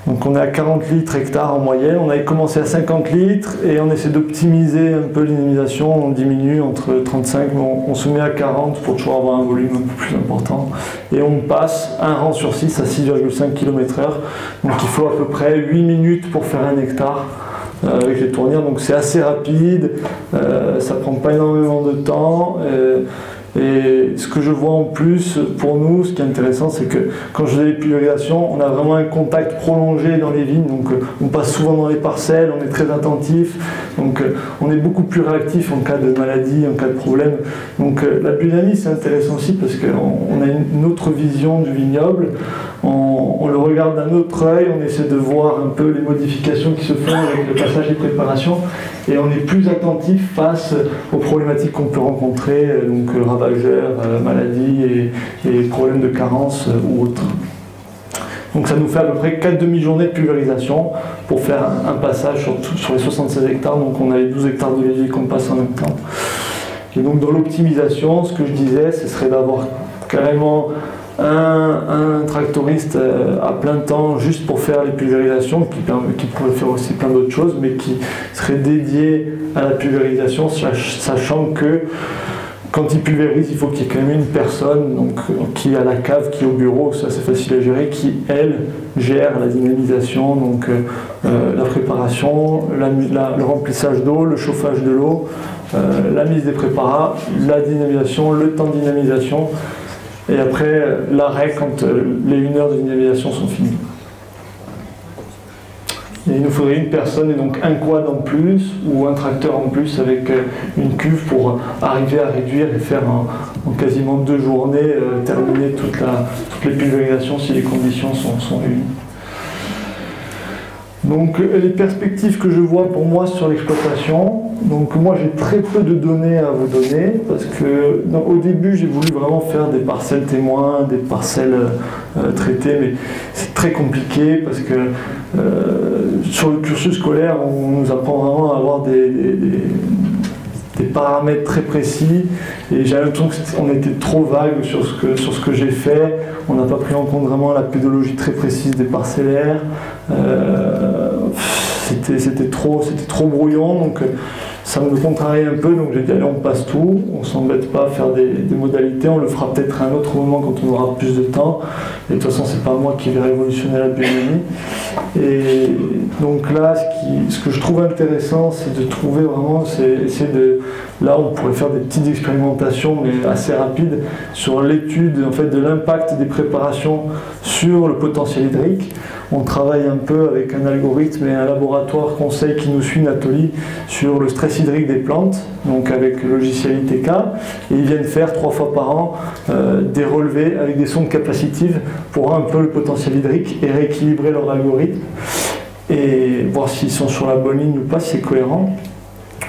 Donc on est à 40 litres hectare en moyenne, on avait commencé à 50 litres et on essaie d'optimiser un peu l'individuation, on diminue entre 35, mais on se met à 40 pour toujours avoir un volume un peu plus important. Et on passe un rang sur 6 à 6,5 km/h, donc il faut à peu près 8 minutes pour faire un hectare avec les tournières, donc c'est assez rapide, ça prend pas énormément de temps. Et ce que je vois en plus, pour nous, ce qui est intéressant, c'est que quand je fais les pulvérisations, on a vraiment un contact prolongé dans les vignes, donc on passe souvent dans les parcelles, on est très attentif, donc on est beaucoup plus réactif en cas de maladie, en cas de problème. Donc la biodynamie, c'est intéressant aussi parce qu'on a une autre vision du vignoble, on le regarde d'un autre œil, on essaie de voir un peu les modifications qui se font avec le passage des préparations, et on est plus attentif face aux problématiques qu'on peut rencontrer, donc ravageurs, maladies et problèmes de carence ou autres. Donc ça nous fait à peu près 4 demi-journées de pulvérisation pour faire un passage sur les 76 hectares, donc on a les 12 hectares de lisier qu'on passe en même temps. Et donc dans l'optimisation, ce que je disais, ce serait d'avoir carrément un tractoriste à plein temps juste pour faire les pulvérisations, qui pourrait faire aussi plein d'autres choses, mais qui serait dédié à la pulvérisation, sachant que quand il pulvérise, il faut qu'il y ait quand même une personne donc, qui est à la cave, qui est au bureau, ça c'est facile à gérer, qui elle gère la dynamisation, donc la préparation, le remplissage d'eau, le chauffage de l'eau, la mise des préparats, la dynamisation, le temps de dynamisation, et après l'arrêt quand les 1 heure de dynamisation sont finies. Et il nous faudrait une personne et donc un quad en plus ou un tracteur en plus avec une cuve pour arriver à réduire et faire en quasiment 2 journées terminer toutes les pulvérisations si les conditions sont réunies. Donc les perspectives que je vois pour moi sur l'exploitation, donc moi j'ai très peu de données à vous donner parce que au début j'ai voulu vraiment faire des parcelles témoins, des parcelles traitées, mais c'est très compliqué parce que sur le cursus scolaire on nous apprend vraiment à avoir des paramètres très précis et j'ai l'impression qu'on était trop vague sur ce que j'ai fait. On n'a pas pris en compte vraiment la pédologie très précise des parcellaires. C'était trop brouillon, donc ça me contrariait un peu, donc j'ai dit allez on passe tout, on s'embête pas à faire des modalités, on le fera peut-être à un autre moment quand on aura plus de temps, et de toute façon c'est pas moi qui vais révolutionner la biodynamie. Et donc là ce que je trouve intéressant c'est de trouver vraiment, là on pourrait faire des petites expérimentations mais assez rapides sur l'étude en fait de l'impact des préparations sur le potentiel hydrique. On travaille un peu avec un algorithme et un laboratoire conseil qui nous suit, Nathalie, sur le stress hydrique des plantes, donc avec le logiciel ITK, et ils viennent faire 3 fois par an des relevés avec des sondes capacitives pour voir un peu le potentiel hydrique et rééquilibrer leur algorithme et voir s'ils sont sur la bonne ligne ou pas, si c'est cohérent.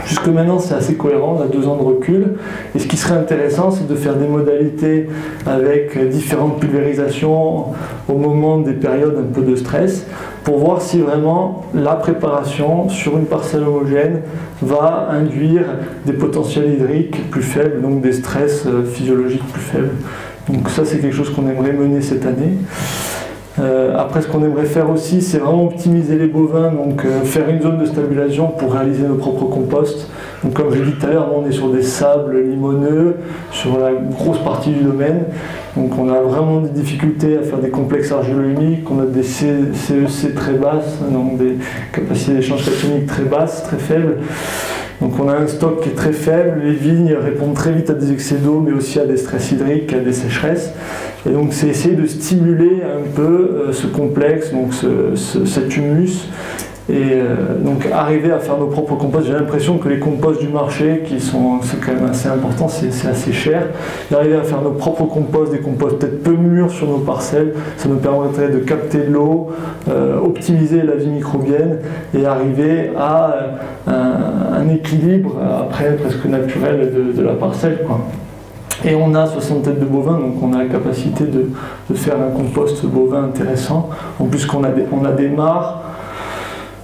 Jusque maintenant, c'est assez cohérent, on a 2 ans de recul. Et ce qui serait intéressant, c'est de faire des modalités avec différentes pulvérisations au moment des périodes un peu de stress, pour voir si vraiment la préparation sur une parcelle homogène va induire des potentiels hydriques plus faibles, donc des stress physiologiques plus faibles. Donc ça, c'est quelque chose qu'on aimerait mener cette année. Après, ce qu'on aimerait faire aussi, c'est vraiment optimiser les bovins, donc faire une zone de stabilisation pour réaliser nos propres composts. Donc, comme je l'ai dit tout à l'heure, on est sur des sables limoneux, sur la grosse partie du domaine. Donc, on a vraiment des difficultés à faire des complexes argilo-humiques, on a des CEC très basses, donc des capacités d'échange cationique très basses, très faibles. Donc on a un stock qui est très faible, les vignes répondent très vite à des excès d'eau, mais aussi à des stress hydriques, à des sécheresses. Et donc c'est essayer de stimuler un peu ce complexe, donc cet humus, Et donc arriver à faire nos propres composts, j'ai l'impression que les composts du marché, c'est quand même assez important, c'est assez cher, d'arriver à faire nos propres composts, des composts peut-être peu mûrs sur nos parcelles, ça nous permettrait de capter de l'eau, optimiser la vie microbienne et arriver à un équilibre après presque naturel de la parcelle, quoi. Et on a 60 têtes de bovins, donc on a la capacité de faire un compost bovin intéressant. En plus qu'on a des mares.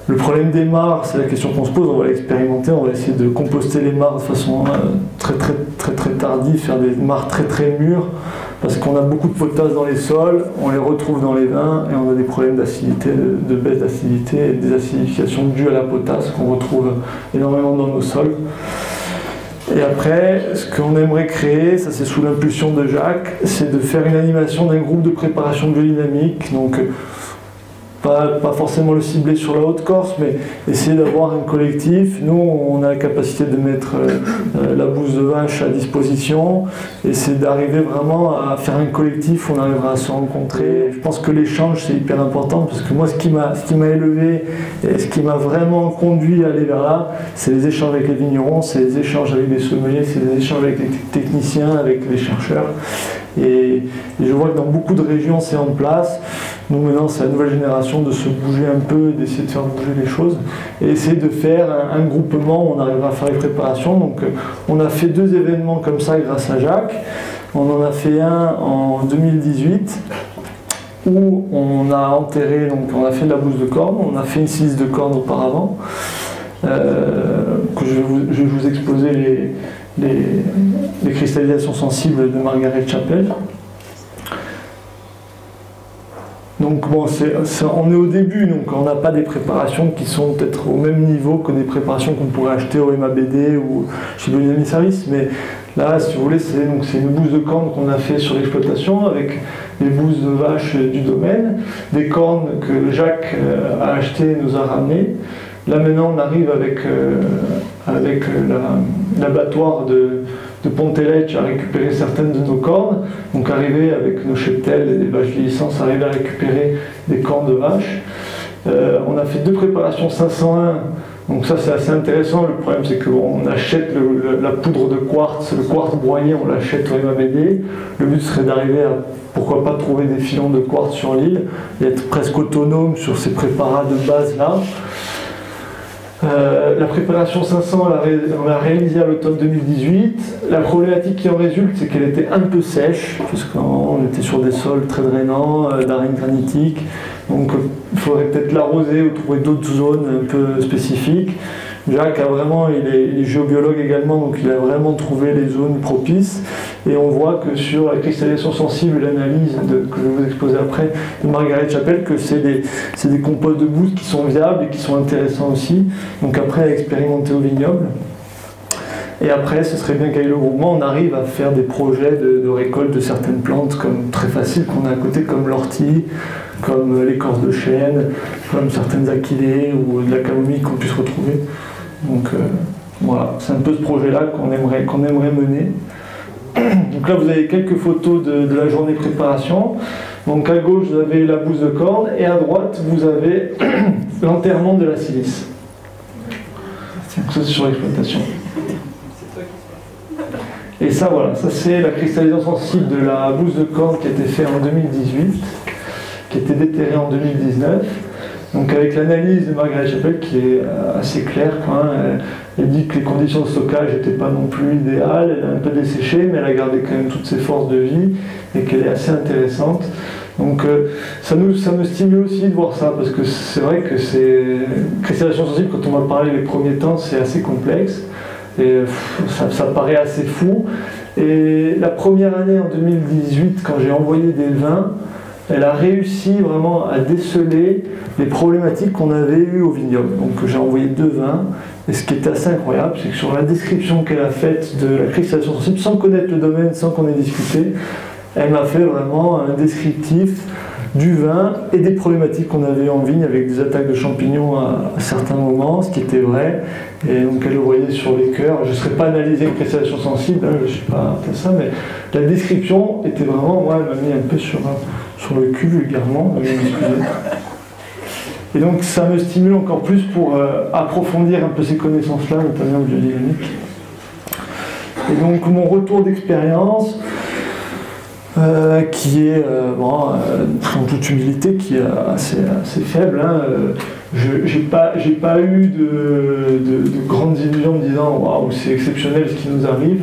Le problème des mares, c'est la question qu'on se pose, on va l'expérimenter, on va essayer de composter les mares de façon très tardive, faire des mares très mûres, parce qu'on a beaucoup de potasse dans les sols, on les retrouve dans les vins et on a des problèmes d'acidité, de baisse d'acidité et des acidifications dues à la potasse qu'on retrouve énormément dans nos sols. Et après, ce qu'on aimerait créer, ça c'est sous l'impulsion de Jacques, c'est de faire une animation d'un groupe de préparation biodynamique, donc pas forcément le cibler sur la Haute-Corse, mais essayer d'avoir un collectif. Nous, on a la capacité de mettre la bouse de vache à disposition, et c'est d'arriver vraiment à faire un collectif où on arrivera à se rencontrer. Je pense que l'échange, c'est hyper important, parce que moi, ce qui m'a élevé, et ce qui m'a vraiment conduit à aller vers là, c'est les échanges avec les vignerons, c'est les échanges avec les sommeliers, c'est les échanges avec les techniciens, avec les chercheurs. Et je vois que dans beaucoup de régions, c'est en place. Nous, maintenant, c'est la nouvelle génération de se bouger un peu, d'essayer de faire bouger les choses et essayer de faire un groupement où on arrivera à faire les préparations. Donc, on a fait 2 événements comme ça grâce à Jacques. On en a fait un en 2018 où on a enterré, donc on a fait de la bouse de corne, on a fait une silice de corne auparavant. Que je vais vous exposer les cristallisations sensibles de Margaret Chapel. Donc bon, on est au début, donc on n'a pas des préparations qui sont peut-être au même niveau que des préparations qu'on pourrait acheter au MABD ou chez Biodynamie Service, mais là, si vous voulez, c'est une bouse de corne qu'on a fait sur l'exploitation avec les bouses de vache du domaine, des cornes que Jacques a achetées et nous a ramenées. Là maintenant, on arrive avec l'abattoir de Ponteletch à récupérer certaines de nos cornes, donc arriver avec nos cheptels et des vaches vieillissantes, arriver à récupérer des cornes de vache. On a fait 2 préparations 501, donc ça c'est assez intéressant. Le problème c'est qu'on achète la poudre de quartz, le quartz broyé, on l'achète au MABD. Le but serait d'arriver à, pourquoi pas, trouver des filons de quartz sur l'île et être presque autonome sur ces préparats de base là. La préparation 500, on l'a réalisée à l'automne 2018. La problématique qui en résulte, c'est qu'elle était un peu sèche, parce qu'on était sur des sols très drainants, d'arène granitique. Donc il faudrait peut-être l'arroser ou trouver d'autres zones un peu spécifiques. Jacques il est géobiologue également, donc il a vraiment trouvé les zones propices. Et on voit que sur la cristallisation sensible, l'analyse que je vais vous exposer après de Margaret Chapel, que c'est des composts de bouse qui sont viables et qui sont intéressants aussi. Donc après, à expérimenter au vignoble. Et après, ce serait bien qu'avec le groupement, on arrive à faire des projets de récolte de certaines plantes comme très faciles qu'on a à côté, comme l'ortie, comme l'écorce de chêne, comme certaines achillées ou de la camomille qu'on puisse retrouver. Donc voilà, c'est un peu ce projet-là qu'on aimerait mener. Donc là, vous avez quelques photos de la journée préparation. Donc à gauche, vous avez la bouse de corne et à droite, vous avez l'enterrement de la silice. Donc ça, c'est sur l'exploitation. Et ça, voilà, ça c'est la cristallisation sensible de la bouse de corne qui a été faite en 2018, qui a été déterrée en 2019. Donc avec l'analyse de Margaret Chapel qui est assez claire, elle dit que les conditions de stockage n'étaient pas non plus idéales, elle a un peu desséché, mais elle a gardé quand même toutes ses forces de vie et qu'elle est assez intéressante. Donc ça me stimule aussi de voir ça, parce que c'est vrai que cristallisation sensible, quand on va parler les premiers temps, c'est assez complexe. Et ça paraît assez fou. Et la première année, en 2018, quand j'ai envoyé des vins, elle a réussi vraiment à déceler les problématiques qu'on avait eues au vignoble. Donc j'ai envoyé 2 vins, et ce qui était assez incroyable, c'est que sur la description qu'elle a faite de la cristallisation sensible, sans connaître le domaine, sans qu'on ait discuté, elle m'a fait vraiment un descriptif du vin et des problématiques qu'on avait en vigne avec des attaques de champignons à certains moments, ce qui était vrai. Et donc elle le voyait sur les cœurs. Je ne serais pas analysé une cristallisation sensible, je ne suis pas fait ça, mais la description était vraiment, moi, elle m'a mis un peu sur le cul vulgairement. Et donc ça me stimule encore plus pour approfondir un peu ces connaissances-là, notamment en biodynamique. Et donc mon retour d'expérience, qui est, en toute humilité, qui est assez faible. Hein. J'ai pas eu de grandes illusions en me disant waouh, c'est exceptionnel ce qui nous arrive,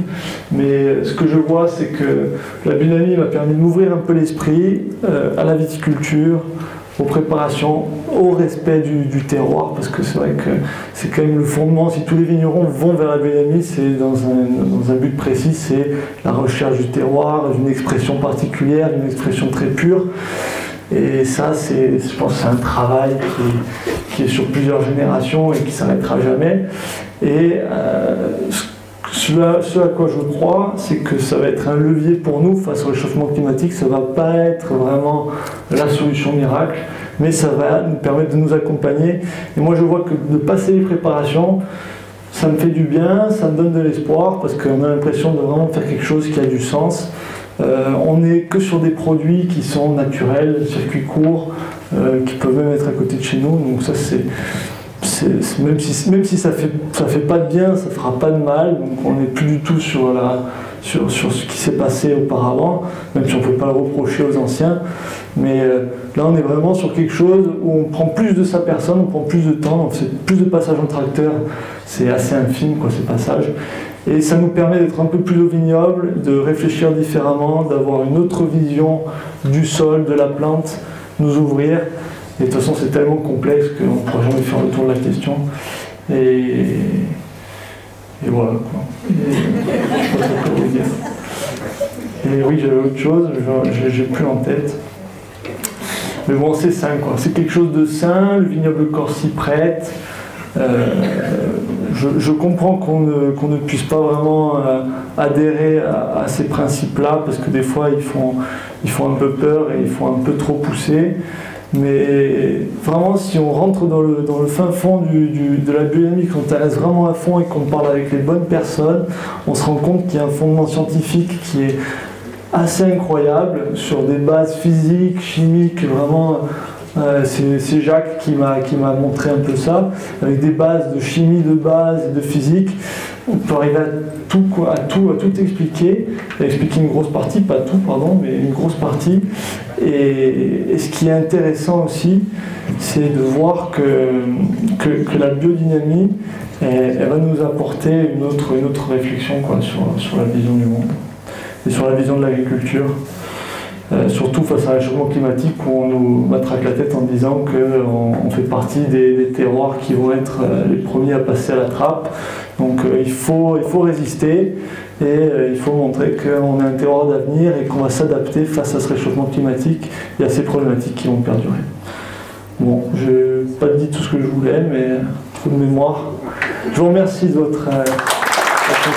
mais ce que je vois, c'est que la biodynamie m'a permis de m'ouvrir un peu l'esprit à la viticulture, aux préparations, au respect du terroir, parce que c'est vrai que c'est quand même le fondement. Si tous les vignerons vont vers la biodynamie, c'est dans un but précis, c'est la recherche du terroir, d'une expression particulière, d'une expression très pure. Et ça, je pense que c'est un travail qui est sur plusieurs générations et qui ne s'arrêtera jamais. Et ce à quoi je crois, c'est que ça va être un levier pour nous face au réchauffement climatique. Ça ne va pas être vraiment la solution miracle, mais ça va nous permettre de nous accompagner. Et moi, je vois que de passer les préparations, ça me fait du bien, ça me donne de l'espoir, parce qu'on a l'impression de vraiment faire quelque chose qui a du sens. On n'est que sur des produits qui sont naturels, circuits courts, qui peuvent même être à côté de chez nous. Donc ça, même si ça fait pas de bien, ça fera pas de mal. Donc on n'est plus du tout sur ce qui s'est passé auparavant, même si on ne peut pas le reprocher aux anciens. Mais là, on est vraiment sur quelque chose où on prend plus de sa personne, on prend plus de temps, on fait plus de passages en tracteur. C'est assez infime, quoi, ces passages. Et ça nous permet d'être un peu plus au vignoble, de réfléchir différemment, d'avoir une autre vision du sol, de la plante, nous ouvrir. Et de toute façon, c'est tellement complexe qu'on ne pourra jamais faire le tour de la question. Et voilà, quoi. Je sais pas trop quoi vous dire. Et oui, j'avais autre chose, j'ai plus en tête. Mais bon, c'est sain, quoi. C'est quelque chose de sain, le vignoble corse s'y prête. Je comprends qu'on ne puisse pas vraiment adhérer à ces principes-là, parce que des fois ils font un peu peur et ils font un peu trop pousser. Mais vraiment, si on rentre dans le fin fond de la biodynamie, qu'on s'intéresse vraiment à fond et qu'on parle avec les bonnes personnes, on se rend compte qu'il y a un fondement scientifique qui est assez incroyable, sur des bases physiques, chimiques, vraiment. C'est Jacques qui m'a montré un peu ça, avec des bases de chimie de base et de physique. On peut arriver à tout expliquer une grosse partie, pas tout, pardon, mais une grosse partie. Et ce qui est intéressant aussi, c'est de voir que la biodynamie, elle va nous apporter une autre réflexion, quoi, sur la vision du monde et sur la vision de l'agriculture. Surtout face à un réchauffement climatique où on nous matraque la tête en disant qu'on fait partie des terroirs qui vont être les premiers à passer à la trappe. Donc il faut résister et il faut montrer qu'on a un terroir d'avenir et qu'on va s'adapter face à ce réchauffement climatique et à ces problématiques qui vont perdurer. Bon, je n'ai pas dit tout ce que je voulais, mais trop de mémoire. Je vous remercie de votre attention.